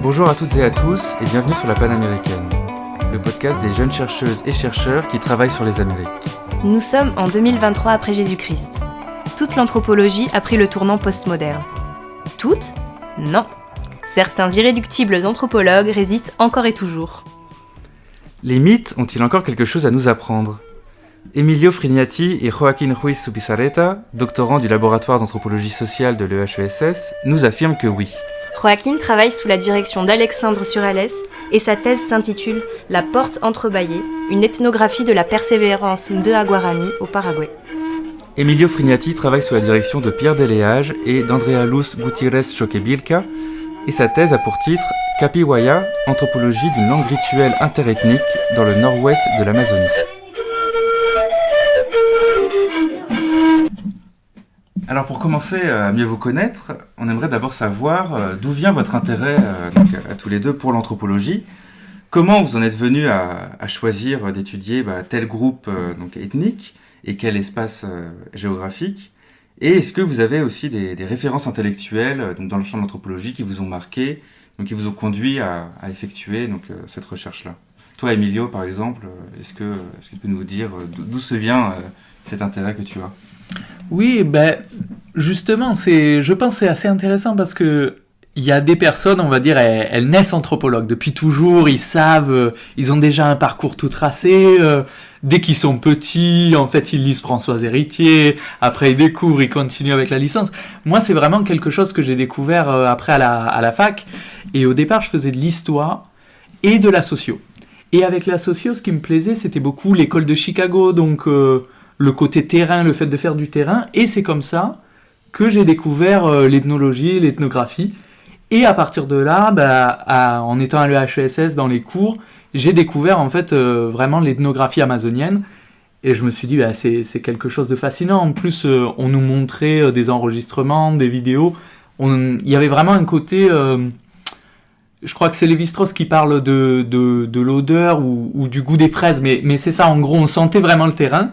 Bonjour à toutes et à tous et bienvenue sur la Panaméricaine, le podcast des jeunes chercheuses et chercheurs qui travaillent sur les Amériques. Nous sommes en 2023 après Jésus-Christ. Toute l'anthropologie a pris le tournant postmoderne. Toute ? Non. Certains irréductibles anthropologues résistent encore et toujours. Les mythes ont-ils encore quelque chose à nous apprendre ? Emilio Friniati et Joaquín Ruiz Zubizarreta, doctorants du laboratoire d'anthropologie sociale de l'EHESS, nous affirment que oui. Joaquín travaille sous la direction d'Alexandre Surales et sa thèse s'intitule « La porte entrebâillée, une ethnographie de la persévérance Mbea-Guarani au Paraguay ». Emilio Friniati travaille sous la direction de Pierre Deléage et d'Andrea Luz Gutiérrez Choquevilca et sa thèse a pour titre « Capiwaya, anthropologie d'une langue rituelle interethnique dans le nord-ouest de l'Amazonie ». Alors pour commencer à mieux vous connaître, on aimerait d'abord savoir d'où vient votre intérêt à tous les deux pour l'anthropologie. Comment vous en êtes venus à choisir d'étudier tel groupe ethnique et quel espace géographique ? Et est-ce que vous avez aussi des références intellectuelles dans le champ de l'anthropologie qui vous ont marqué, qui vous ont conduit à effectuer cette recherche-là ? Toi, Emilio, par exemple, est-ce que tu peux nous dire d'où se vient cet intérêt que tu as ? Oui, justement, je pense que c'est assez intéressant parce que il y a des personnes, on va dire, elles naissent anthropologues. Depuis toujours, ils savent, ils ont déjà un parcours tout tracé. Dès qu'ils sont petits, en fait, ils lisent Françoise Héritier. Après, ils découvrent, ils continuent avec la licence. Moi, c'est vraiment quelque chose que j'ai découvert après à la fac. Et au départ, je faisais de l'histoire et de la socio. Et avec la socio, ce qui me plaisait, c'était beaucoup l'école de Chicago, donc le côté terrain, le fait de faire du terrain. Et c'est comme ça que j'ai découvert l'ethnologie, l'ethnographie. Et à partir de là, en étant à l'EHESS dans les cours, j'ai découvert en fait vraiment l'ethnographie amazonienne. Et je me suis dit, c'est quelque chose de fascinant. En plus, on nous montrait des enregistrements, des vidéos. Il y avait vraiment un côté... je crois que c'est Lévi-Strauss qui parle de l'odeur ou du goût des fraises. Mais c'est ça, en gros, on sentait vraiment le terrain.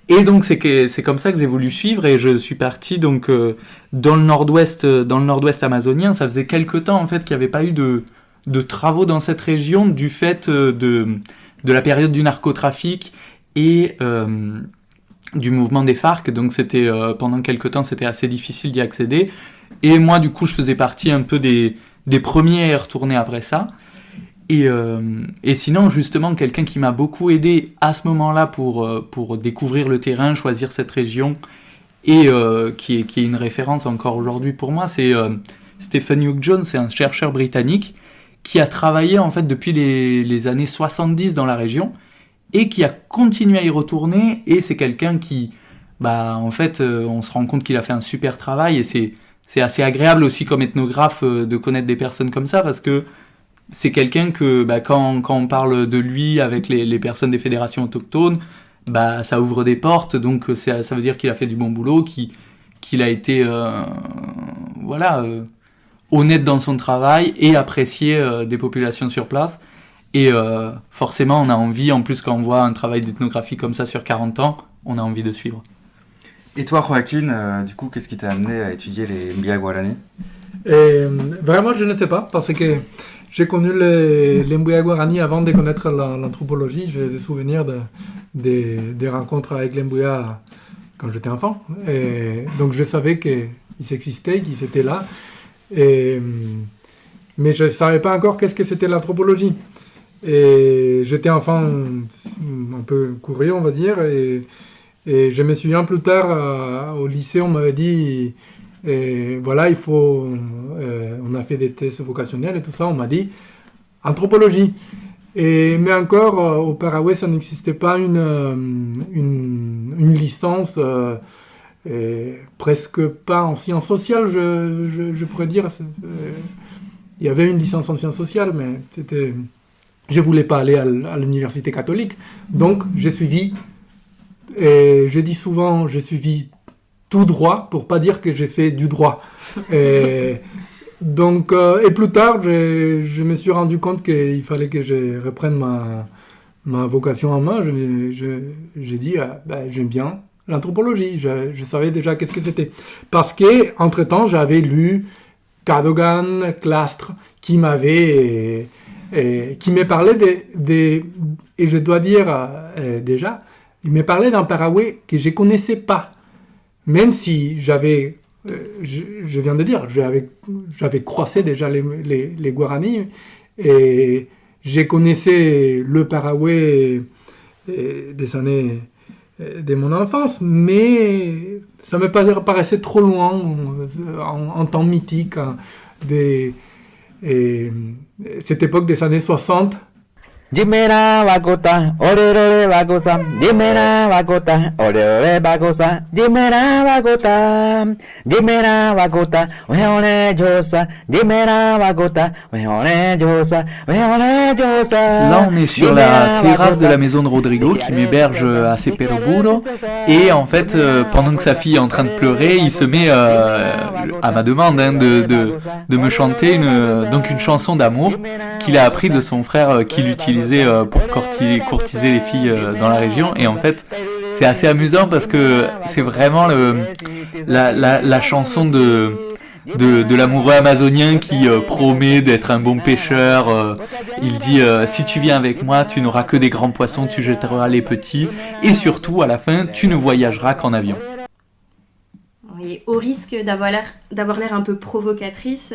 Et donc c'est comme ça que j'ai voulu suivre et je suis parti donc dans le nord-ouest amazonien. Ça faisait quelque temps en fait qu'il n'y avait pas eu de travaux dans cette région du fait de la période du narcotrafic et du mouvement des FARC. Donc c'était pendant quelque temps c'était assez difficile d'y accéder. Et moi du coup je faisais partie un peu des premiers à y retourner après ça. Et sinon, justement, quelqu'un qui m'a beaucoup aidé à ce moment-là pour découvrir le terrain, choisir cette région, et qui est une référence encore aujourd'hui pour moi, c'est Stephen Hugh Jones, c'est un chercheur britannique qui a travaillé en fait depuis les années 70 dans la région, et qui a continué à y retourner, et c'est quelqu'un qui, en fait, on se rend compte qu'il a fait un super travail, et c'est assez agréable aussi comme ethnographe de connaître des personnes comme ça, parce que c'est quelqu'un que quand on parle de lui avec les personnes des fédérations autochtones, ça ouvre des portes, donc ça veut dire qu'il a fait du bon boulot, qu'il a été honnête dans son travail et apprécié des populations sur place. Et forcément, on a envie, en plus quand on voit un travail d'ethnographie comme ça sur 40 ans, on a envie de suivre. Et toi, Joaquín, du coup, qu'est-ce qui t'a amené à étudier les Mbea-Guarani ? Vraiment, je ne sais pas, parce que j'ai connu les Mbea-Guarani avant de connaître l'anthropologie. J'ai des souvenirs des rencontres avec les Mbea quand j'étais enfant. Et donc je savais qu'ils existaient, qu'ils étaient là. Mais je ne savais pas encore qu'est-ce que c'était l'anthropologie. Et j'étais enfant un peu curieux, on va dire. Et je me souviens plus tard, au lycée, on m'avait dit... Et voilà, on a fait des tests vocationnels et tout ça, on m'a dit anthropologie. Mais encore, au Paraguay, ça n'existait pas une licence, presque pas en sciences sociales, je pourrais dire. Il y avait une licence en sciences sociales, mais je voulais pas aller à l'université catholique. Donc, j'ai suivi, et je dis souvent, j'ai suivi tout droit, pour pas dire que j'ai fait du droit. Et plus tard, je me suis rendu compte qu'il fallait que je reprenne ma vocation en main. J'ai dit, j'aime bien l'anthropologie. Je savais déjà qu'est-ce que c'était. Parce que, entre-temps, j'avais lu Cadogan, Clastres, qui me parlait et je dois dire déjà, il me parlait d'un Paraguay que je connaissais pas. Même si j'avais, je viens de dire, j'avais croisé déjà les Guaranis et je connaissais le Paraguay des années de mon enfance, mais ça me paraissait trop loin en temps mythique cette époque des années 60. Jimena Bakota, Orere Bakosa, Jimena Bakota, Orere Bakosa, Jimena Bakota, Jimena Bakota, Weone Josa, Jimena Bakota, Weone Josa, Weone Josa. Là, on est sur la terrasse de la maison de Rodrigo qui m'héberge à Seperoburo. Et en fait, pendant que sa fille est en train de pleurer, il se met, à ma demande, de me chanter une chanson d'amour qu'il a appris de son frère qui l'utilisait pour courtiser les filles dans la région. Et en fait, c'est assez amusant parce que c'est vraiment la chanson de l'amoureux amazonien qui promet d'être un bon pêcheur. Il dit si tu viens avec moi, tu n'auras que des grands poissons, tu jetteras les petits, et surtout à la fin, tu ne voyageras qu'en avion. Et au risque d'avoir l'air un peu provocatrice,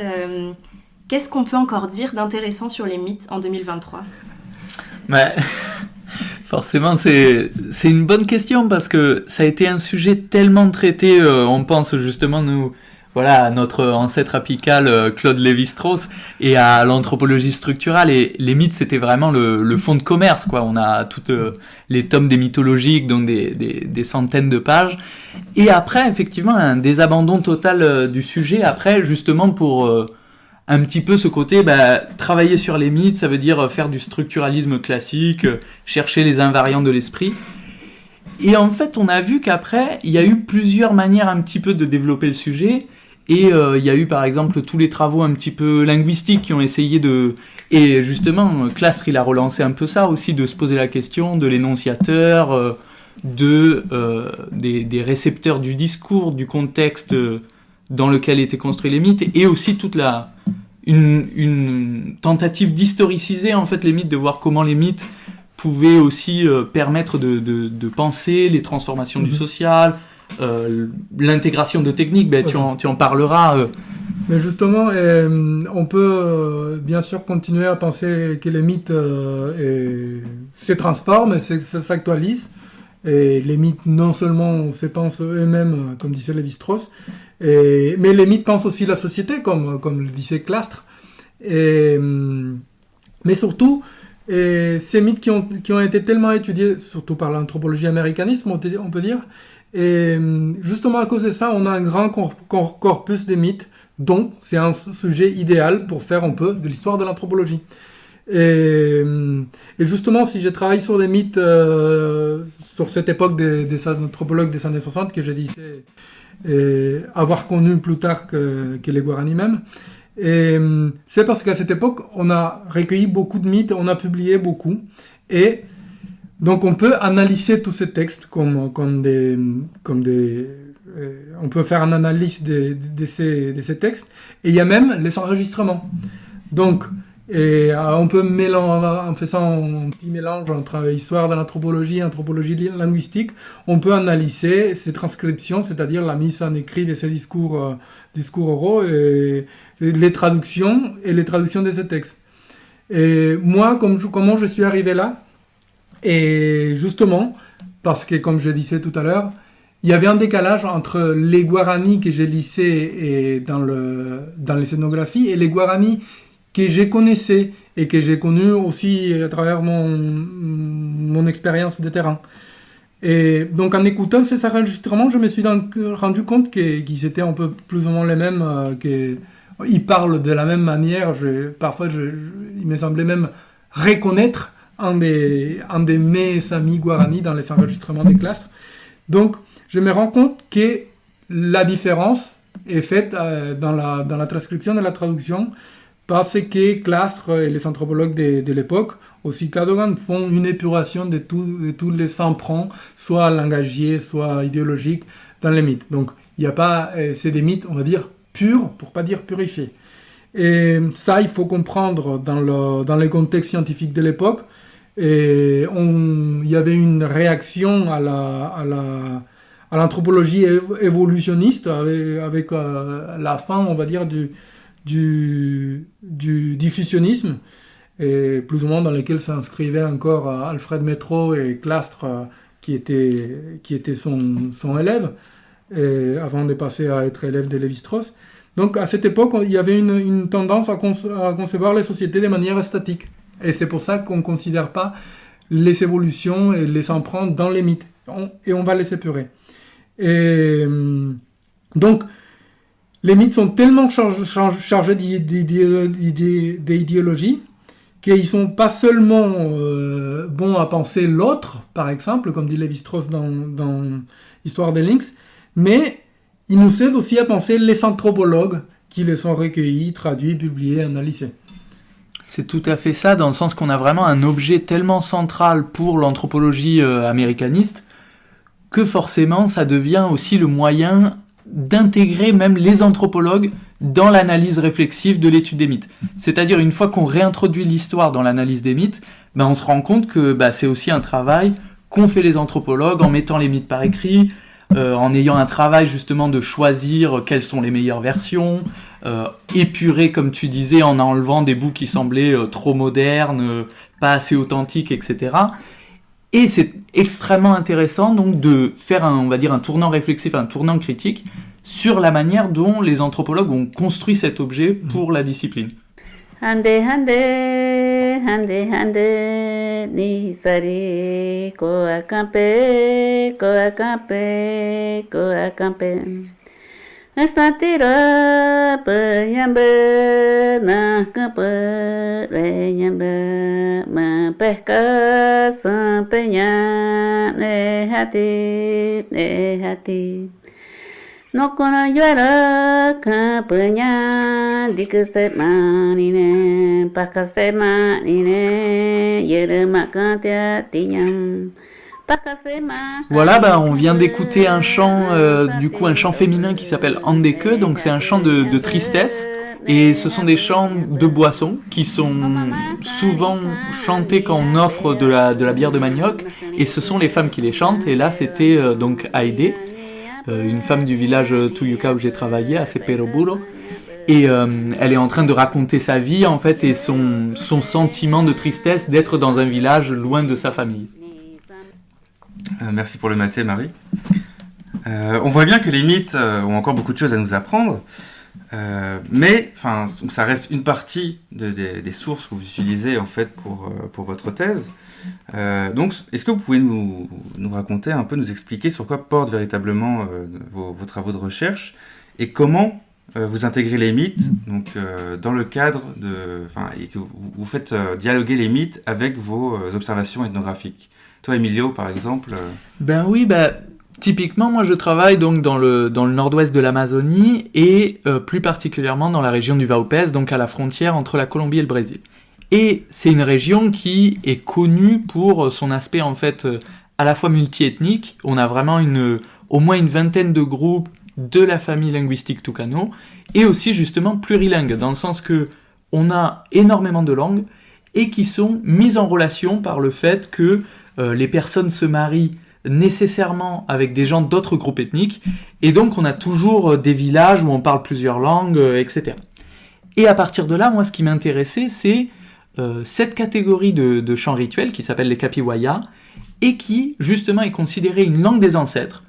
qu'est-ce qu'on peut encore dire d'intéressant sur les mythes en 2023 ? Forcément, c'est une bonne question parce que ça a été un sujet tellement traité. On pense justement, nous, voilà, à notre ancêtre apical Claude Lévi-Strauss et à l'anthropologie structurale. Et les mythes, c'était vraiment le fond de commerce, quoi. On a toutes les tomes des mythologiques, donc des centaines de pages. Et après, effectivement, un désabandon total du sujet. Après, justement, pour un petit peu ce côté, travailler sur les mythes, ça veut dire faire du structuralisme classique, chercher les invariants de l'esprit. Et en fait, on a vu qu'après, il y a eu plusieurs manières un petit peu de développer le sujet. Et il y a eu par exemple tous les travaux un petit peu linguistiques qui ont essayé de... Et justement, Clastres, il a relancé un peu ça aussi, de se poser la question de l'énonciateur, des récepteurs du discours, du contexte dans lequel étaient construits les mythes, et aussi toute une tentative d'historiciser en fait les mythes, de voir comment les mythes pouvaient aussi permettre de penser les transformations du social, l'intégration de techniques. Tu en parleras. Mais justement, on peut bien sûr continuer à penser que les mythes se transforment et s'actualisent. Et les mythes, non seulement se pensent eux-mêmes, comme disait Lévi-Strauss, mais les mythes pensent aussi la société, comme le disait Clastres. Mais surtout, ces mythes qui ont été tellement étudiés, surtout par l'anthropologie américanisme, on peut dire, et justement à cause de ça, on a un grand corpus de mythes, donc c'est un sujet idéal pour faire un peu de l'histoire de l'anthropologie. Et justement, si je travaille sur des mythes sur cette époque des anthropologues des années 60, que je disais avoir connu plus tard que les Guaranis même, et c'est parce qu'à cette époque, on a recueilli beaucoup de mythes, on a publié beaucoup, et donc on peut analyser tous ces textes comme des on peut faire une analyse de ces textes, et il y a même les enregistrements. Donc, on peut en faisant un petit mélange entre histoire de l'anthropologie et anthropologie linguistique, on peut analyser ces transcriptions, c'est-à-dire la mise en écrit de ces discours oraux, et les traductions de ces textes. Et moi, comment je suis arrivé là? Et justement, parce que comme je disais tout à l'heure, il y avait un décalage entre les Guaranis que j'ai lissés dans les scénographies et les Guaranis que je connaissais et que j'ai connus aussi à travers mon expérience de terrain. Et donc en écoutant ces enregistrements, je me suis rendu compte qu'ils étaient un peu plus ou moins les mêmes, qu'ils parlent de la même manière. Parfois, il me semblait même reconnaître un de mes amis Guarani dans les enregistrements des Clastres. Donc, je me rends compte que la différence est faite dans la transcription et la traduction parce que Clastres et les anthropologues de l'époque, aussi Cadogan, font une épuration de tous les emprunts, soit langagiers, soit idéologiques, dans les mythes. Donc, il n'y a pas... c'est des mythes, on va dire, purs, pour pas dire purifiés. Et ça, il faut comprendre dans les contextes scientifiques de l'époque. Et il y avait une réaction à l'anthropologie évolutionniste avec la fin, on va dire, du diffusionnisme, et plus ou moins dans lequel s'inscrivait encore Alfred Métraux et Clastres, qui était son élève, avant de passer à être élève de Lévi-Strauss. Donc à cette époque, il y avait une tendance à concevoir les sociétés de manière statique. Et c'est pour ça qu'on ne considère pas les évolutions et les empreintes dans les mythes. Et on va les épurer. Et donc, les mythes sont tellement chargés d'idéologie qu'ils ne sont pas seulement bons à penser l'autre, par exemple, comme dit Lévi-Strauss dans Histoire des Lynx, mais ils nous aident aussi à penser les anthropologues qui les ont recueillis, traduits, publiés, analysés. C'est tout à fait ça, dans le sens qu'on a vraiment un objet tellement central pour l'anthropologie américaniste que forcément ça devient aussi le moyen d'intégrer même les anthropologues dans l'analyse réflexive de l'étude des mythes. C'est-à-dire, une fois qu'on réintroduit l'histoire dans l'analyse des mythes, on se rend compte que c'est aussi un travail qu'ont fait les anthropologues en mettant les mythes par écrit, en ayant un travail justement de choisir quelles sont les meilleures versions, épurer, comme tu disais, en enlevant des bouts qui semblaient trop modernes, pas assez authentiques, etc. Et c'est extrêmement intéressant donc de faire on va dire un tournant réflexif, un tournant critique sur la manière dont les anthropologues ont construit cet objet pour la discipline. Hande hande hande hande ni sari ko acampe Estatira penyamba na kepe renyamba memperka sampenya ne hati no kono juara kapenya dikeset manine pakaset manine yere makantia tinyam. Voilà, on vient d'écouter un chant, un chant féminin qui s'appelle Andeke, donc c'est un chant de tristesse, et ce sont des chants de boisson qui sont souvent chantés quand on offre de la bière de manioc, et ce sont les femmes qui les chantent, et là c'était donc Haide, une femme du village Tuyuka où j'ai travaillé, à Seperoburo, et elle est en train de raconter sa vie en fait, et son sentiment de tristesse d'être dans un village loin de sa famille. Merci pour le maté, Marie. On voit bien que les mythes ont encore beaucoup de choses à nous apprendre, mais ça reste une partie des sources que vous utilisez en fait pour votre thèse. Donc, est-ce que vous pouvez nous raconter un peu, nous expliquer sur quoi portent véritablement vos travaux de recherche et comment vous intégrez les mythes donc, dans le cadre et que vous faites dialoguer les mythes avec vos observations ethnographiques. Toi, Emilio, par exemple typiquement, moi, je travaille donc dans le nord-ouest de l'Amazonie et plus particulièrement dans la région du Vaupés, donc à la frontière entre la Colombie et le Brésil. Et c'est une région qui est connue pour son aspect, en fait, à la fois multiethnique. On a vraiment au moins une vingtaine de groupes de la famille linguistique Tucano et aussi, justement, plurilingues, dans le sens que on a énormément de langues et qui sont mises en relation par le fait que les personnes se marient nécessairement avec des gens d'autres groupes ethniques, et donc on a toujours des villages où on parle plusieurs langues, etc. Et à partir de là, moi, ce qui m'intéressait, c'est cette catégorie de chants rituels qui s'appelle les capiwaya, et qui, justement, est considérée une langue des ancêtres,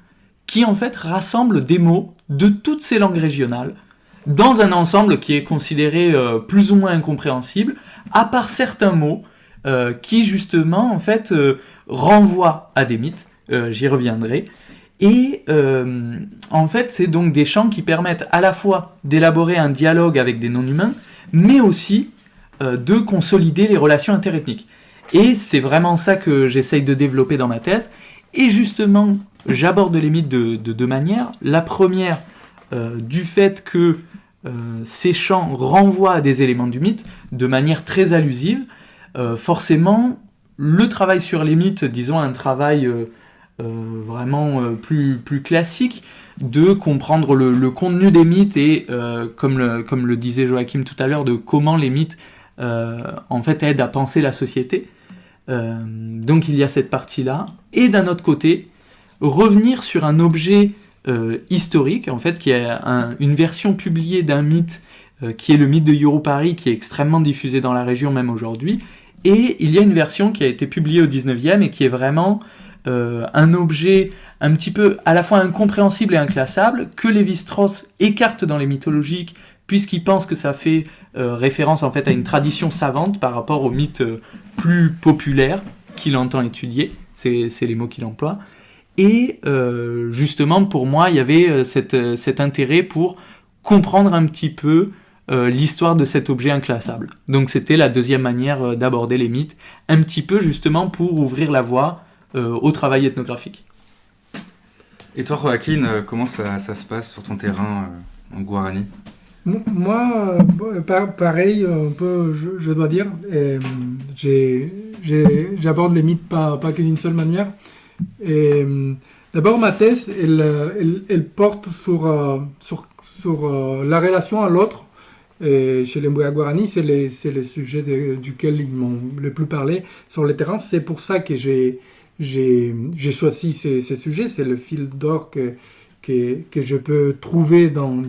qui, en fait, rassemble des mots de toutes ces langues régionales, dans un ensemble qui est considéré plus ou moins incompréhensible, à part certains mots qui, justement, en fait, renvoient à des mythes, j'y reviendrai, et en fait, c'est donc des chants qui permettent à la fois d'élaborer un dialogue avec des non-humains, mais aussi de consolider les relations interethniques. Et c'est vraiment ça que j'essaye de développer dans ma thèse, Et justement, j'aborde les mythes de deux manières. La première, du fait que ces chants renvoient à des éléments du mythe de manière très allusive. Forcément, le travail sur les mythes, disons un travail vraiment plus classique, de comprendre le contenu des mythes et, comme le disait Joachim tout à l'heure, de comment les mythes en fait aident à penser la société. Donc il y a cette partie-là. Et d'un autre côté, revenir sur un objet historique, en fait, qui est une version publiée d'un mythe qui est le mythe de Yurupari, qui est extrêmement diffusé dans la région même aujourd'hui. Et il y a une version qui a été publiée au 19e et qui est vraiment un objet un petit peu à la fois incompréhensible et inclassable, que Lévi-Strauss écarte dans les mythologiques, puisqu'il pense que ça fait référence en fait à une tradition savante par rapport aux mythes plus populaires qu'il entend étudier, c'est les mots qu'il emploie. Et justement, pour moi, il y avait cet intérêt pour comprendre un petit peu l'histoire de cet objet inclassable. Donc c'était la deuxième manière d'aborder les mythes, un petit peu justement pour ouvrir la voie au travail ethnographique. Et toi, Joaquin, comment ça se passe sur ton terrain en Guarani ? Moi, pareil, un peu, je dois dire, j'aborde les mythes pas que d'une seule manière. Et, d'abord, ma thèse, elle porte sur la relation à l'autre. Et chez les Mbuya Guarani, c'est le sujet duquel ils m'ont le plus parlé sur le terrain. C'est pour ça que j'ai choisi ces sujets. C'est le fil d'or que je peux trouver dans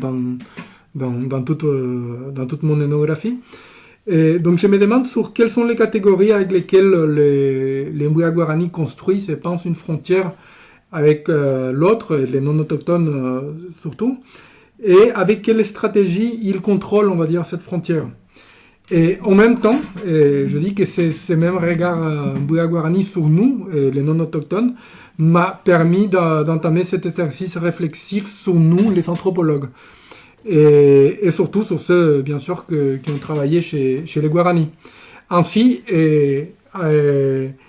toute mon ethnographie. Et donc je me demande sur quelles sont les catégories avec lesquelles les Mbuya Guarani construisent et pensent une frontière avec l'autre, les non-autochtones surtout, et avec quelle stratégie ils contrôlent, on va dire, cette frontière. Et en même temps, je dis que ce même regard Mbuya Guarani sur nous, les non-autochtones, m'a permis d'entamer cet exercice réflexif sur nous, les anthropologues. Et surtout sur ceux, bien sûr, qui ont travaillé chez les Guarani. Ainsi,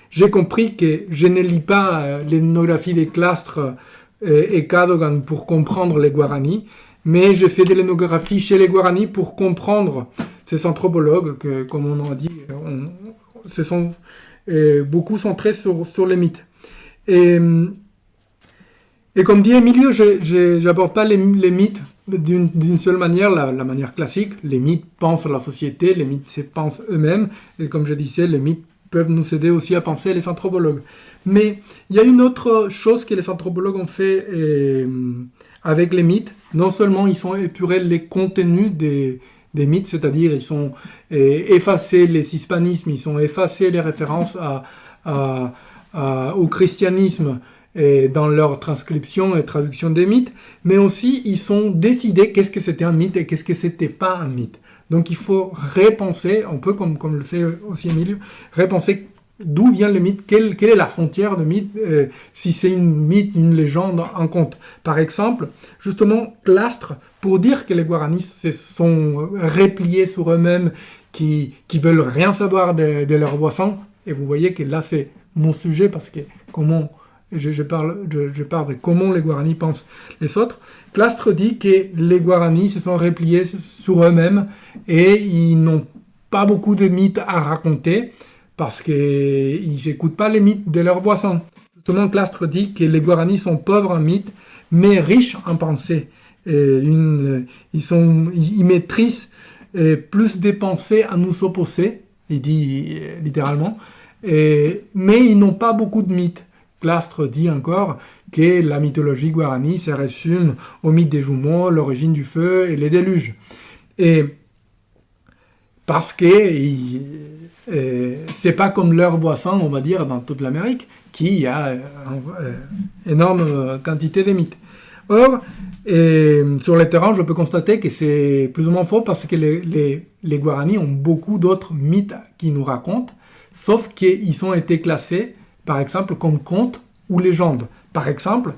j'ai compris que je ne lis pas l'ethnographie des Clastres et Cadogan pour comprendre les Guarani, mais je fais de l'ethnographie chez les Guarani pour comprendre ces anthropologues que, comme on a dit, se sont beaucoup centrés sur les mythes. Et comme dit Emilio, je n'aborde pas les mythes d'une seule manière, la manière classique. Les mythes pensent à la société, les mythes se pensent eux-mêmes, et comme je disais, les mythes peuvent nous aider aussi à penser les anthropologues. Mais il y a une autre chose que les anthropologues ont fait avec les mythes. Non seulement ils ont épuré les contenus des mythes, c'est-à-dire ils ont effacé les hispanismes, ils ont effacé les références au christianisme et dans leur transcription et traduction des mythes, mais aussi ils ont décidé qu'est-ce que c'était un mythe et qu'est-ce que c'était pas un mythe. Donc il faut repenser, un peu comme le fait aussi Emilio, repenser d'où vient le mythe, quelle est la frontière de mythe, si c'est une mythe, une légende, un conte. Par exemple, justement, Clastres, pour dire que les Guaranis se sont repliés sur eux-mêmes, qui veulent rien savoir de leurs voisins, et vous voyez que là c'est mon sujet, parce que comment... Je parle de comment les Guarani pensent les autres. Clastres dit que les Guarani se sont repliés sur eux-mêmes et ils n'ont pas beaucoup de mythes à raconter parce qu'ils n'écoutent pas les mythes de leurs voisins. Justement, Clastres dit que les Guarani sont pauvres en mythes mais riches en pensée. Ils maîtrisent plus des pensées à nous opposer, il dit littéralement, mais ils n'ont pas beaucoup de mythes. Clastres dit encore que la mythologie guarani se résume au mythe des jumeaux, l'origine du feu et les déluges. Et parce que c'est pas comme leurs voisins, on va dire, dans toute l'Amérique, qui a une énorme quantité de mythes. Or, sur le terrain, je peux constater que c'est plus ou moins faux parce que les Guarani ont beaucoup d'autres mythes qui nous racontent, sauf qu'ils ont été classés par exemple, comme conte ou légende. Par exemple,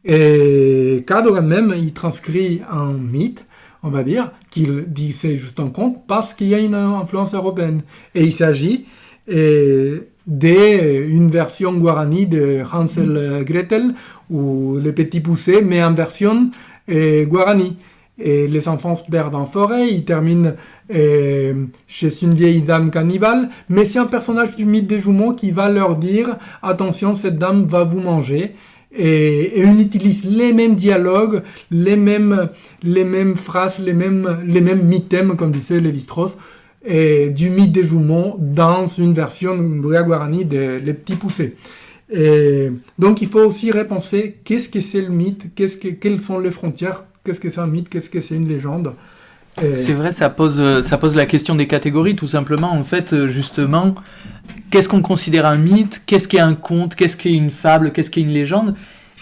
Cadogan même, il transcrit un mythe, on va dire, qu'il dit c'est juste un conte parce qu'il y a une influence européenne. Et il s'agit d'une version guarani de Hansel et Gretel ou Les Petits Poucets, mais en version guarani. Et les enfants se perdent en forêt, ils terminent chez une vieille dame cannibale, mais c'est un personnage du mythe des Jumeaux qui va leur dire « Attention, cette dame va vous manger ». Et on utilise les mêmes dialogues, les mêmes phrases, les mêmes mythèmes, comme disait Lévi-Strauss, du mythe des Jumeaux dans une version guarani de Les Petits Poucets. Et donc il faut aussi repenser qu'est-ce que c'est le mythe, quelles sont les frontières, qu'est-ce que c'est un mythe, qu'est-ce que c'est une légende. C'est vrai, ça pose la question des catégories, tout simplement. En fait, justement, qu'est-ce qu'on considère un mythe, qu'est-ce qu'est un conte, qu'est-ce qu'est une fable, qu'est-ce qu'est une légende.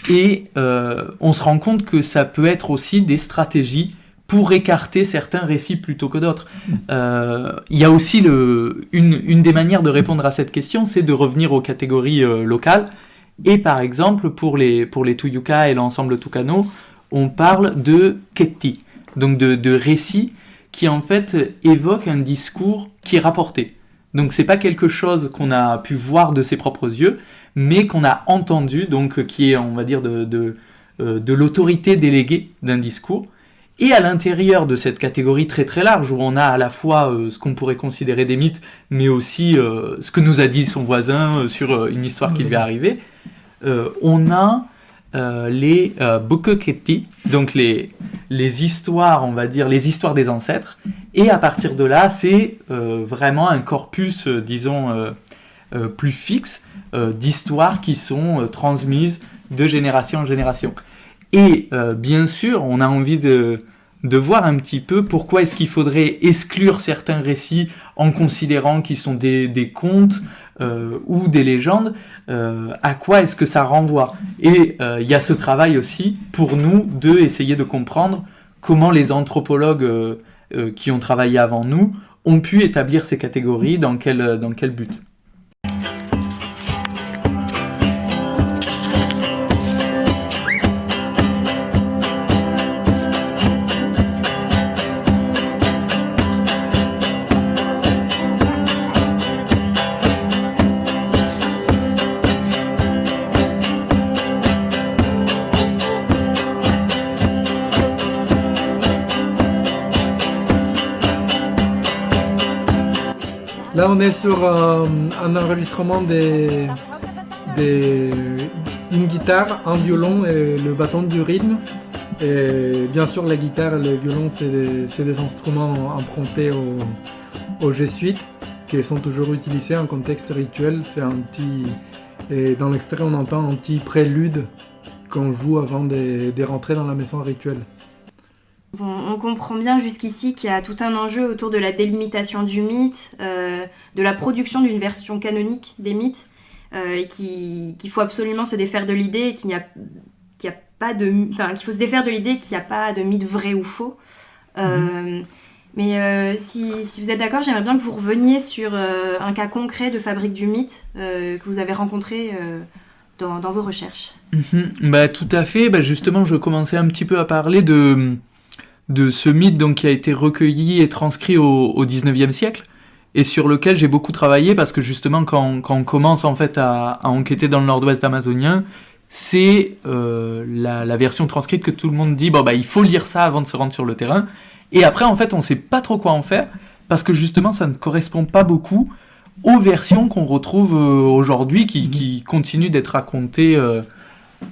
Et on se rend compte que ça peut être aussi des stratégies pour écarter certains récits plutôt que d'autres. Il y a aussi une des manières de répondre à cette question, c'est de revenir aux catégories locales. Et par exemple, pour les Tuyuka et l'ensemble Tucano, on parle de Ketti, donc de récits qui en fait évoquent un discours qui est rapporté. Donc c'est pas quelque chose qu'on a pu voir de ses propres yeux, mais qu'on a entendu, donc qui est, on va dire, de l'autorité déléguée d'un discours. Et à l'intérieur de cette catégorie très très large, où on a à la fois ce qu'on pourrait considérer des mythes, mais aussi ce que nous a dit son voisin sur une histoire qui lui est arrivée, on a les Bukuketti, donc les histoires, on va dire, les histoires des ancêtres. Et à partir de là, c'est vraiment un corpus, disons, plus fixe, d'histoires qui sont transmises de génération en génération. Et bien sûr, on a envie de voir un petit peu pourquoi est-ce qu'il faudrait exclure certains récits en considérant qu'ils sont des contes ou des légendes, à quoi est-ce que ça renvoie. Et il y a ce travail aussi pour nous de essayer de comprendre comment les anthropologues qui ont travaillé avant nous ont pu établir ces catégories, dans quel but. Là, on est sur un enregistrement une guitare, un violon et le bâton du rythme. Et bien sûr, la guitare et le violon, c'est des instruments empruntés aux jésuites qui sont toujours utilisés en contexte rituel. Et dans l'extrait, on entend un petit prélude qu'on joue avant de rentrer dans la maison rituelle. Bon, on comprend bien jusqu'ici qu'il y a tout un enjeu autour de la délimitation du mythe, de la production d'une version canonique des mythes, et qu'il faut absolument se défaire de l'idée qu'il faut se défaire de l'idée qu'il n'y a pas de mythe vrai ou faux. Mais si vous êtes d'accord, j'aimerais bien que vous reveniez sur un cas concret de fabrique du mythe que vous avez rencontré dans vos recherches. Tout à fait. Justement, je commençais un petit peu à parler de ce mythe donc, qui a été recueilli et transcrit au 19e siècle, et sur lequel j'ai beaucoup travaillé, parce que justement, quand on commence en fait à enquêter dans le nord-ouest amazonien, c'est la version transcrite que tout le monde dit, il faut lire ça avant de se rendre sur le terrain, et après, en fait, on ne sait pas trop quoi en faire, parce que justement, ça ne correspond pas beaucoup aux versions qu'on retrouve aujourd'hui, qui continuent d'être racontées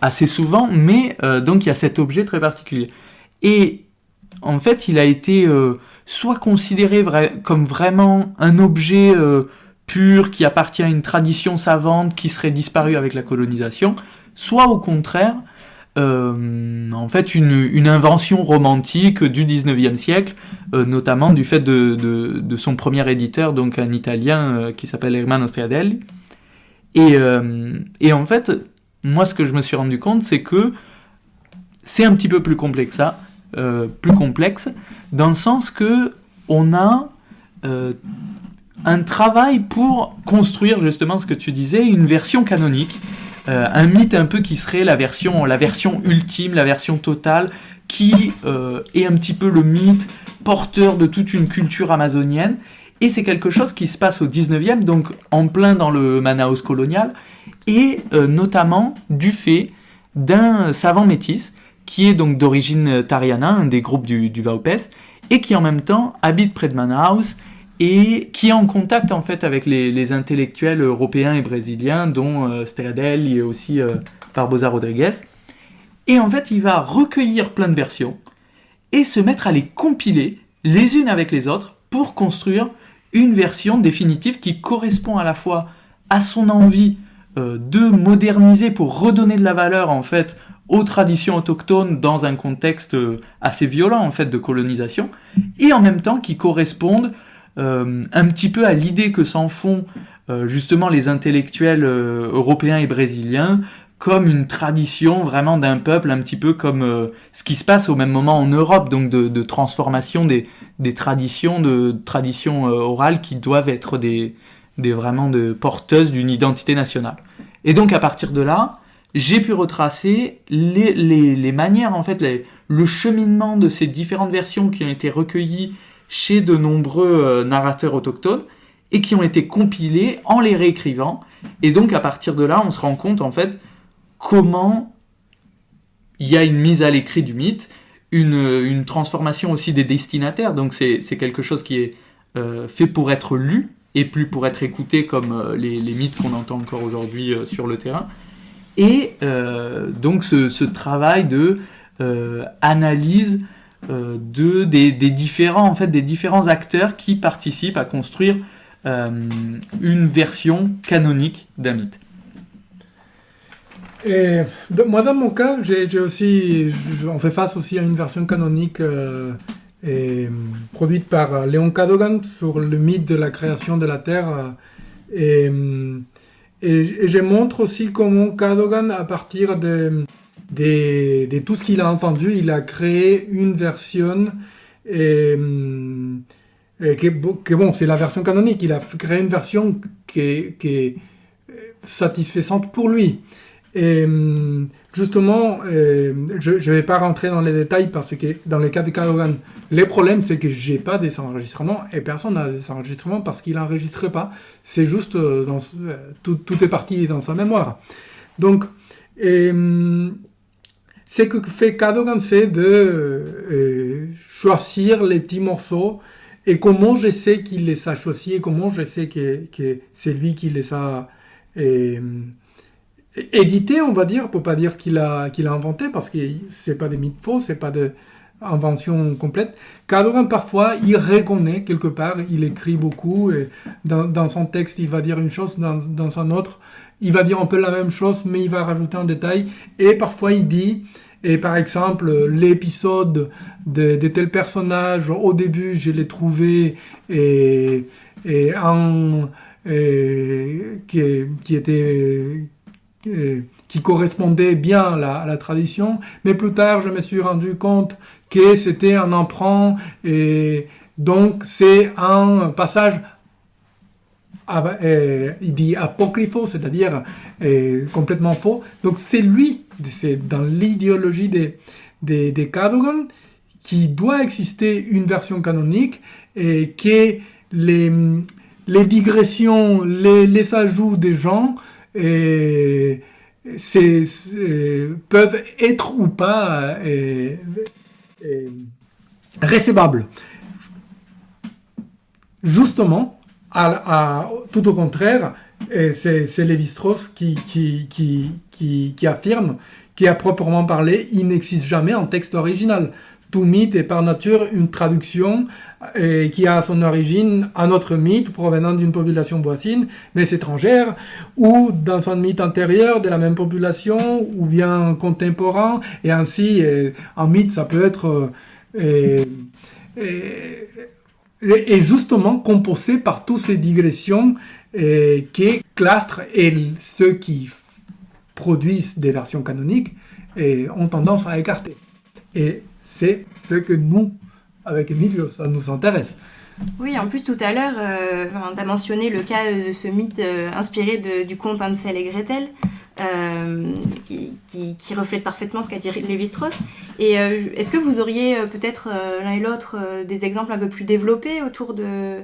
assez souvent, mais donc il y a cet objet très particulier. Et en fait, il a été soit considéré comme vraiment un objet pur qui appartient à une tradition savante qui serait disparue avec la colonisation, soit au contraire, en fait, une invention romantique du 19e siècle, notamment du fait de son premier éditeur, donc un Italien qui s'appelle Ermanno Striadelli. Et en fait, moi, ce que je me suis rendu compte, c'est que c'est un petit peu plus complexe que ça. Plus complexe, dans le sens que on a un travail pour construire justement ce que tu disais, une version canonique, un mythe un peu qui serait la version ultime, la version totale, qui est un petit peu le mythe porteur de toute une culture amazonienne. Et c'est quelque chose qui se passe au 19e, donc en plein dans le Manaus colonial, et notamment du fait d'un savant métis, qui est donc d'origine Tariana, un des groupes du Vaupés, et qui en même temps habite près de Manaus, et qui est en contact en fait avec les intellectuels européens et brésiliens, dont Stradel et aussi Barbosa Rodrigues. Et en fait, il va recueillir plein de versions, et se mettre à les compiler les unes avec les autres, pour construire une version définitive qui correspond à la fois à son envie de moderniser pour redonner de la valeur en fait aux traditions autochtones dans un contexte assez violent en fait de colonisation, et en même temps qui correspondent un petit peu à l'idée que s'en font justement les intellectuels européens et brésiliens, comme une tradition vraiment d'un peuple, un petit peu comme ce qui se passe au même moment en Europe, donc de transformation des traditions, orales qui doivent être vraiment porteuses d'une identité nationale. Et donc à partir de là, j'ai pu retracer les manières, en fait, le cheminement de ces différentes versions qui ont été recueillies chez de nombreux narrateurs autochtones et qui ont été compilées en les réécrivant. Et donc à partir de là, on se rend compte en fait comment il y a une mise à l'écrit du mythe, une transformation aussi des destinataires. Donc c'est quelque chose qui est fait pour être lu et plus pour être écouté comme les mythes qu'on entend encore aujourd'hui sur le terrain. Et donc ce travail de analyse des différents acteurs qui participent à construire une version canonique d'un mythe. Et moi, dans mon cas, on fait face aussi à une version canonique produite par Léon Cadogan sur le mythe de la création de la Terre. Et je montre aussi comment Cadogan, à partir de tout ce qu'il a entendu, il a créé une version c'est la version canonique. Il a créé une version qui est satisfaisante pour lui. Et justement, je ne vais pas rentrer dans les détails parce que dans le cas de Cadogan, le problème c'est que j'ai pas des enregistrements et personne n'a des enregistrements parce qu'il n'enregistrait pas. C'est juste tout est parti dans sa mémoire. Donc, ce que fait Cadogan, c'est de choisir les petits morceaux et comment je sais qu'il les a choisis et comment je sais que c'est lui qui les a édité, on va dire, pour pas dire qu'il a inventé, parce que c'est pas des mythes faux, c'est pas des inventions complètes. Cadogan, parfois, il reconnaît quelque part, il écrit beaucoup, et dans son texte, il va dire une chose, dans un autre, il va dire un peu la même chose, mais il va rajouter un détail, et parfois il dit, et par exemple, l'épisode de tel personnage, au début, je l'ai trouvé, qui correspondait bien à la tradition, mais plus tard je me suis rendu compte que c'était un emprunt, et donc c'est un passage, il dit apocrypho, c'est-à-dire complètement faux. Donc c'est dans l'idéologie des Cadogan qui doit exister une version canonique et que les digressions, les ajouts des gens peuvent être ou pas recevables. Justement, tout au contraire, c'est Lévi-Strauss qui affirme qu'à proprement parler, il n'existe jamais un texte original. Tout mythe est par nature une traduction qui a à son origine un autre mythe provenant d'une population voisine, mais étrangère, ou dans un mythe antérieur de la même population, ou bien contemporain, et ainsi, un mythe, ça peut être et justement composé par toutes ces digressions que Clastres et ceux qui produisent des versions canoniques ont tendance à écarter. Et c'est ce que nous, avec Emilio, ça nous intéresse. Oui, en plus tout à l'heure, tu as mentionné le cas de ce mythe inspiré du conte Hansel et Gretel, qui reflète parfaitement ce qu'a dit Lévi-Strauss. Et est-ce que vous auriez peut-être l'un et l'autre des exemples un peu plus développés autour de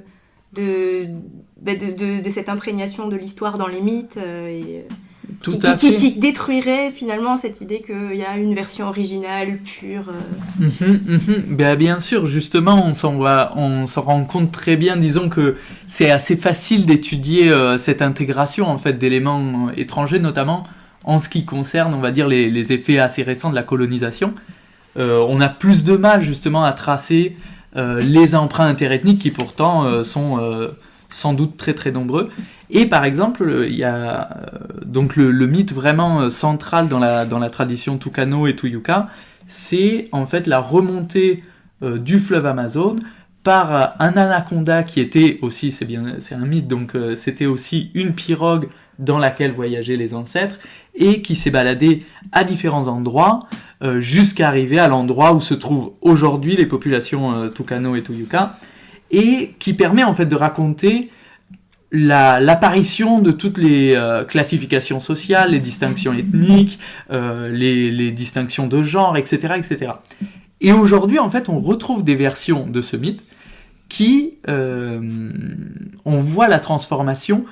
de cette imprégnation de l'histoire dans les mythes qui détruirait finalement cette idée qu'il y a une version originale, pure. Bien sûr, justement, on s'en rend compte très bien, disons que c'est assez facile d'étudier cette intégration en fait, d'éléments étrangers, notamment en ce qui concerne, on va dire, les effets assez récents de la colonisation. On a plus de mal justement à tracer les emprunts interethniques qui pourtant sont sans doute très très nombreux. Et par exemple, il y a donc le mythe vraiment central dans la tradition Tucano et Tuyuca, c'est en fait la remontée du fleuve Amazone par un anaconda qui était aussi, c'est un mythe, donc c'était aussi une pirogue dans laquelle voyageaient les ancêtres et qui s'est baladé à différents endroits jusqu'à arriver à l'endroit où se trouvent aujourd'hui les populations Tucano et Tuyuca, et qui permet en fait de raconter l'apparition de toutes les classifications sociales, les distinctions ethniques, les distinctions de genre, etc., etc. Et aujourd'hui, en fait, on retrouve des versions de ce mythe qui, on voit la transformation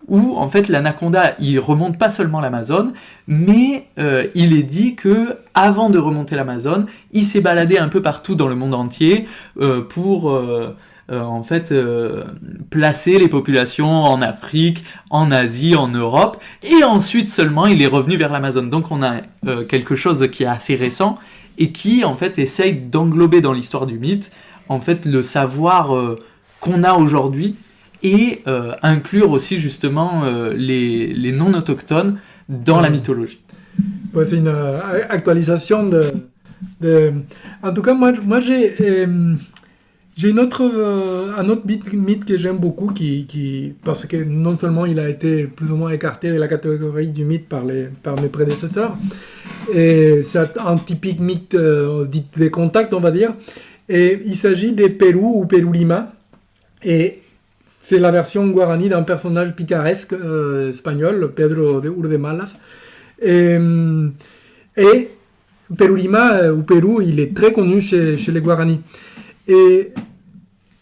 où, en fait, l'anaconda, il remonte pas seulement l'Amazone, mais il est dit que avant de remonter l'Amazone, il s'est baladé un peu partout dans le monde entier pour en fait placer les populations en Afrique, en Asie, en Europe, et ensuite seulement il est revenu vers l'Amazone. Donc on a quelque chose qui est assez récent et qui en fait essaye d'englober dans l'histoire du mythe en fait le savoir qu'on a aujourd'hui et inclure aussi justement les non-autochtones dans la mythologie. Ouais, c'est une actualisation En tout cas, moi j'ai un autre mythe que j'aime beaucoup, parce que non seulement il a été plus ou moins écarté de la catégorie du mythe par mes prédécesseurs, et c'est un typique mythe dit des contacts, on va dire, et il s'agit des Pérou ou Pérulima, et c'est la version guarani d'un personnage picaresque espagnol, Pedro de Urdemalas, et Pérulima ou Pérou, il est très connu chez les Guaranis. Et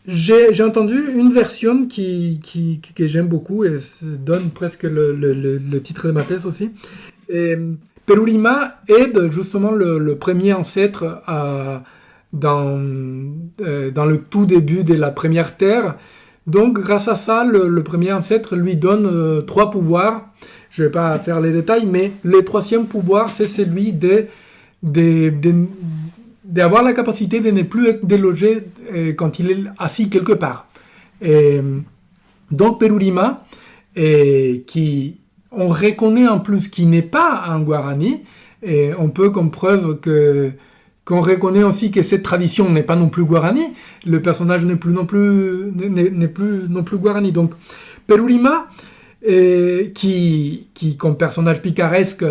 j'ai entendu une version que j'aime beaucoup et donne presque le titre de ma thèse aussi. Et Pérulima est justement le premier ancêtre dans le tout début de la première terre. Donc grâce à ça, le premier ancêtre lui donne 3 pouvoirs. Je ne vais pas faire les détails, mais le 3e pouvoir, c'est celui d'avoir la capacité de ne plus être délogé quand il est assis quelque part. Et donc Pérulima, qui on reconnaît en plus qu'il n'est pas un Guarani, et on peut comme preuve qu'on reconnaît aussi que cette tradition n'est pas non plus Guarani, le personnage n'est plus non plus Guarani. Donc Pérulima, qui comme personnage picaresque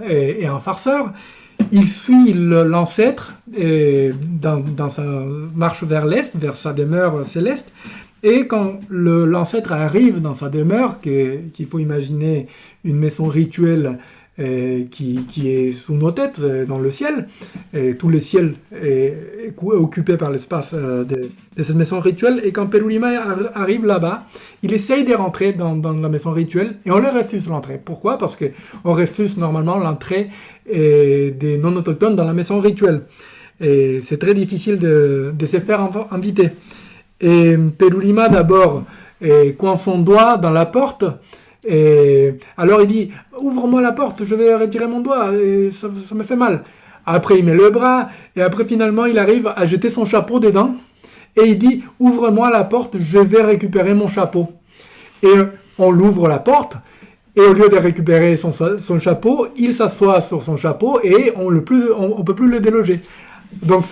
est un farceur, il suit l'ancêtre dans sa marche vers l'est, vers sa demeure céleste, et quand l'ancêtre arrive dans sa demeure, qu'il faut imaginer une maison rituelle qui est sous nos têtes, dans le ciel, et tout le ciel est occupé par l'espace de cette maison rituelle, et quand Pérulima arrive là-bas, il essaye de rentrer dans la maison rituelle, et on lui refuse l'entrée. Pourquoi ? Parce qu'on refuse normalement l'entrée des non-autochtones dans la maison rituelle. Et c'est très difficile de se faire inviter. Et Pérulima, d'abord, coince son doigt dans la porte, et alors il dit « Ouvre-moi la porte, je vais retirer mon doigt, et ça me fait mal. » Après il met le bras, et après finalement il arrive à jeter son chapeau dedans, et il dit « Ouvre-moi la porte, je vais récupérer mon chapeau. » Et on l'ouvre la porte, et au lieu de récupérer son chapeau, il s'assoit sur son chapeau, et on peut plus le déloger. Donc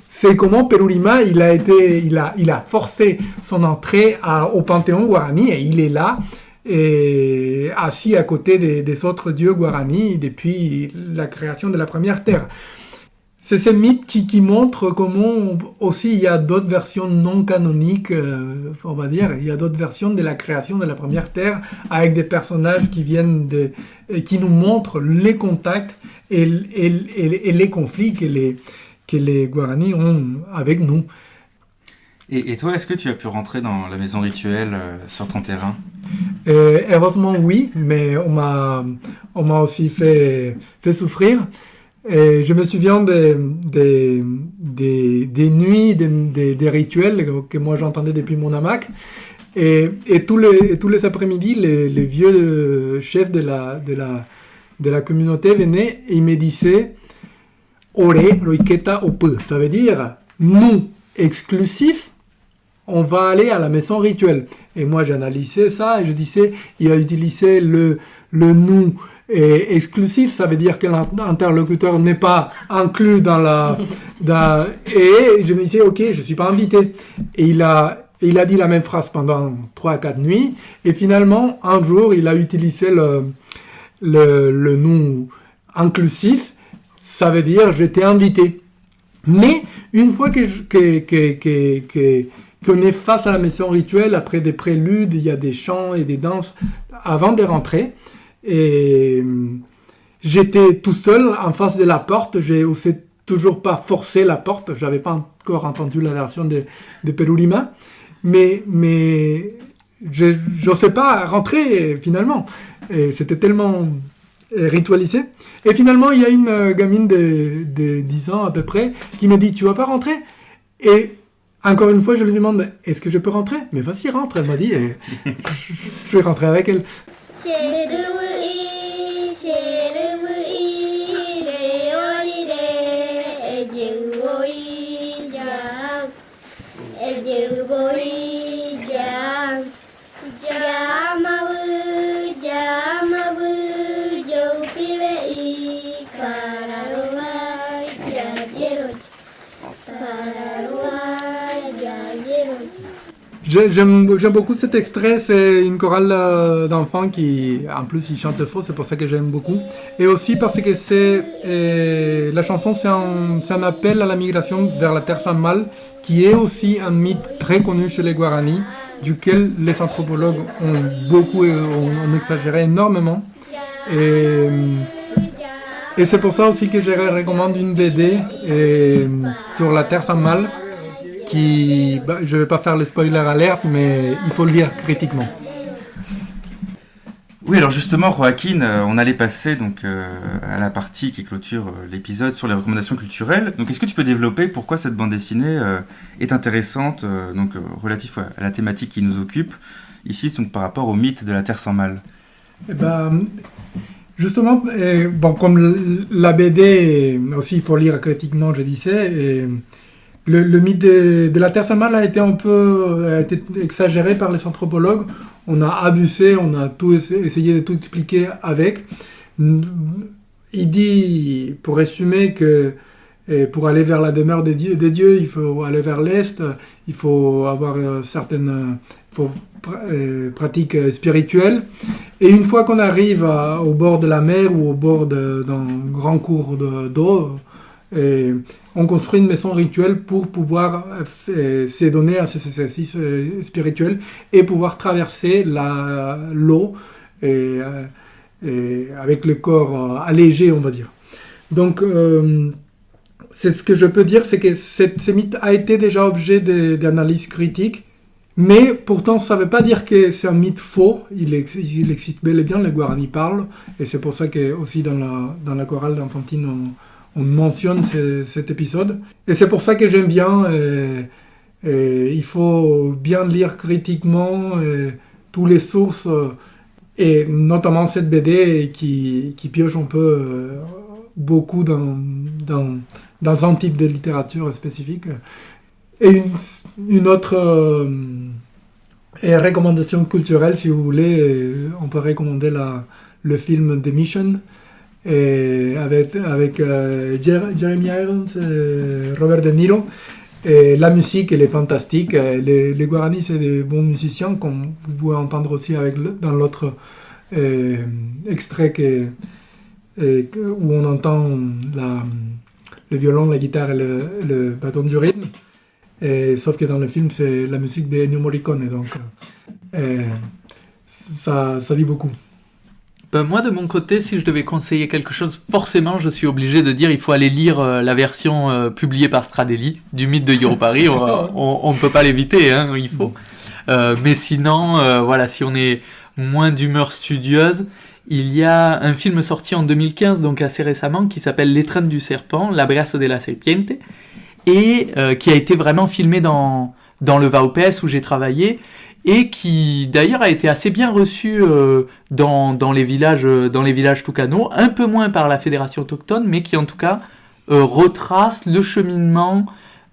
c'est comment Pérulima, il a forcé son entrée au Panthéon Guarani, et il est là, et assis à côté des autres dieux Guarani depuis la création de la première terre. C'est ce mythe qui montre comment aussi il y a d'autres versions non canoniques, on va dire, il y a d'autres versions de la création de la première terre avec des personnages qui nous montrent les contacts et les conflits que les Guarani ont avec nous. Et toi, est-ce que tu as pu rentrer dans la maison rituelle sur ton terrain? Heureusement, oui, mais on m'a aussi fait souffrir. Et je me souviens des nuits, des rituels que moi j'entendais depuis mon hamac. Et tous les après-midi, les vieux chefs de la communauté venaient et ils me disaient Ore roiketa opu. Ça veut dire nous, exclusifs, on va aller à la maison rituelle. Et moi j'analysais ça et je disais il a utilisé le nous exclusif, ça veut dire que l'interlocuteur n'est pas inclus dans et je me disais ok, je suis pas invité. Et il a dit la même phrase pendant 3-4 nuits et finalement un jour il a utilisé le nous inclusif, ça veut dire j'étais invité. Mais une fois qu'on est face à la maison rituelle, après des préludes, il y a des chants et des danses avant de rentrer. Et j'étais tout seul en face de la porte. J'ai aussi toujours pas forcé la porte. J'avais pas encore entendu la version de Perú Lima. Mais je n'osais pas rentrer finalement. Et c'était tellement ritualisé. Et finalement, il y a une gamine de 10 ans à peu près qui me dit « Tu vas pas rentrer ?» Et encore une fois, je lui demande « Est-ce que je peux rentrer ?» « Mais vas-y, rentre !» Elle m'a dit et je vais rentrer avec elle. J'aime beaucoup cet extrait, c'est une chorale d'enfants qui, en plus, ils chantent faux, c'est pour ça que j'aime beaucoup. Et aussi parce que la chanson, c'est un appel à la migration vers la Terre sans mal, qui est aussi un mythe très connu chez les Guaranis, duquel les anthropologues ont exagéré énormément. Et c'est pour ça aussi que je recommande une BD sur la Terre sans mal, je ne vais pas faire le spoiler alerte, mais il faut le lire critiquement. Oui, alors justement, Joaquin, on allait passer donc à la partie qui clôture l'épisode sur les recommandations culturelles. Donc, est-ce que tu peux développer pourquoi cette bande dessinée est intéressante, relatif à la thématique qui nous occupe, ici, donc par rapport au mythe de la Terre sans mal? Justement, comme la BD aussi, il faut lire critiquement, je disais. Le mythe de la Terre sans mal a été exagéré par les anthropologues. On a abusé, on a essayé de tout expliquer avec. Il dit, pour résumer, que pour aller vers la demeure des dieux, il faut aller vers l'Est, il faut avoir certaines pratiques spirituelles. Et une fois qu'on arrive au bord de la mer ou au bord d'un grand cours d'eau, on construit une maison rituelle pour pouvoir s'adonner à ces exercices spirituels et pouvoir traverser l'eau avec le corps allégé, on va dire. Donc, c'est ce que je peux dire, c'est que ce mythe a été déjà objet d'analyse critique, mais pourtant, ça ne veut pas dire que c'est un mythe faux. Il existe bel et bien, les Guaranis parlent, et c'est pour ça que aussi dans la chorale d'Enfantine, on mentionne cet épisode. Et c'est pour ça que j'aime bien. Il faut bien lire critiquement toutes les sources, et notamment cette BD qui pioche un peu beaucoup dans un type de littérature spécifique. Et une autre recommandation culturelle, si vous voulez, on peut recommander le film The Mission, avec Jeremy Irons et Robert De Niro. Et la musique, elle est fantastique. Les Guaranis, c'est des bons musiciens, comme vous pouvez entendre aussi dans l'autre extrait où on entend le violon, la guitare et le bâton du rythme. Sauf que dans le film, c'est la musique de Ennio Morricone, donc ça dit beaucoup. Moi, de mon côté, si je devais conseiller quelque chose, forcément, je suis obligé de dire il faut aller lire la version publiée par Stradelli du mythe de Europari. On ne peut pas l'éviter, hein, il faut. Mais sinon, voilà, si on est moins d'humeur studieuse, il y a un film sorti en 2015, donc assez récemment, qui s'appelle L'étreinte du serpent, L'Abrazo de la Serpiente, et qui a été vraiment filmé dans le VAUPES où j'ai travaillé, et qui d'ailleurs a été assez bien reçu dans les villages toucano, un peu moins par la fédération autochtone, mais qui en tout cas retrace le cheminement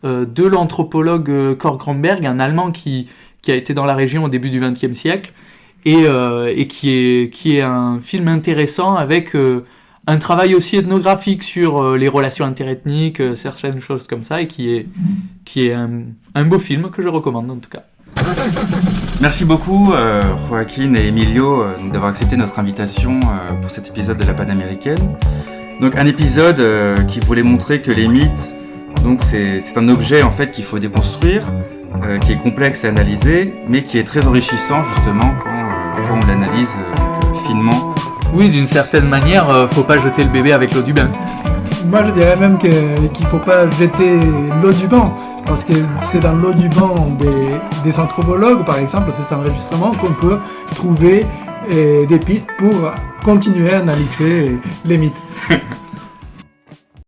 de l'anthropologue Cor Grönberg, un Allemand qui a été dans la région au début du XXe siècle, et qui est un film intéressant avec un travail aussi ethnographique sur les relations interethniques, certaines choses comme ça, et qui est un beau film que je recommande en tout cas. Merci beaucoup Joaquin et Emilio d'avoir accepté notre invitation pour cet épisode de la Panaméricaine. Donc un épisode qui voulait montrer que les mythes, donc c'est un objet en fait qu'il faut déconstruire, qui est complexe à analyser, mais qui est très enrichissant justement quand on l'analyse finement. Oui, d'une certaine manière, faut pas jeter le bébé avec l'eau du bain. Moi, je dirais même qu'il faut pas jeter l'eau du bain, parce que c'est dans l'eau du bain des anthropologues, par exemple, ces enregistrements, qu'on peut trouver des pistes pour continuer à analyser les mythes.